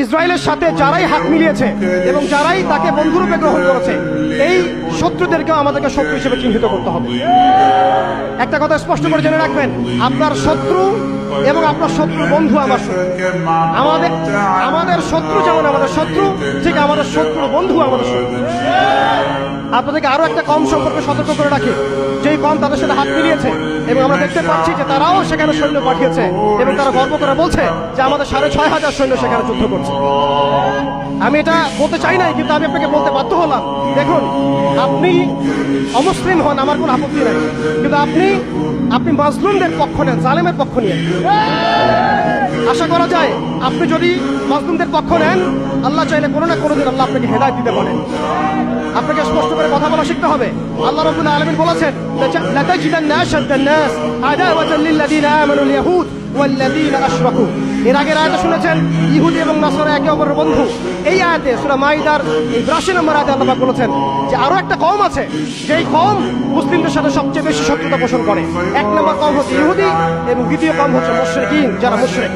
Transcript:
ইসরায়েলের সাথে যারাই হাত মিলিয়েছে এবং যারাই তাকে বন্ধুরূপে গ্রহণ করেছে, এই শত্রুদেরকেও আমাদেরকে শত্রু হিসেবে চিহ্নিত করতে হবে। একটা কথা স্পষ্ট করে জেনে রাখবেন, আপনার শত্রু এবং আপনার শত্রু বন্ধু আমার শত্রু। আমাদের শত্রু যেমন আমাদের শত্রু, ঠিক আমাদের শত্রু বন্ধু আমাদের শত্রু। আপনাদেরকে আরো একটা কম সম্পর্কে সতর্ক করে রাখি, যেই কম তাদের সাথে হাত মিলিয়েছে এবং আমরা দেখতে পাচ্ছি যে তারাও সেখানে সৈন্য পাঠিয়েছে এবং তারা গর্ব করে বলছে যে আমাদের 6,500 সৈন্য সেখানে যুদ্ধ করছে। আমি এটা বলতে চাই নাই, কিন্তু আমি আপনাকে বলতে বাধ্য হলাম। দেখুন, আপনি অমুসলিম হন, আমার কোনো আপত্তি নাই, কিন্তু আপনি মাজলুমদের পক্ষ নেন, জালেমের পক্ষ নিয়ে। আশা করা যায় আপনি যদি মাজলুমদের পক্ষ নেন, আল্লাহ চাইলে কোনো না কোনো দিন আল্লাহ আপনাকে হেদায়েত দিতে পারেন। আপনাকে স্পষ্ট করে কথা বলা শিখতে হবে। আল্লাহ রাব্বুল আলামিন বলেছেন, লাতাজিদান্না আশাদ্দান নাস আদাওয়াতান লিল্লাযিনা আমানুল ইয়াহুদ ওয়াল্লাযিনা আশরাকু। এর আগের আয়াতে শুনেছেন ইহুদি এবং নাসারা একে অপরের বন্ধু। এই আয়াতে সূরা মাইদার 82 নম্বর আয়াতে আল্লাহ বলেছেন যে আরো একটা কওম আছে, যেই কওম মুসলিমদের সাথে সবচেয়ে বেশি শত্রুতা পোষণ করে। এক নম্বর কওম হচ্ছে ইহুদি এবং দ্বিতীয় কওম হচ্ছে মুশরিকিন, যারা মুশরিক।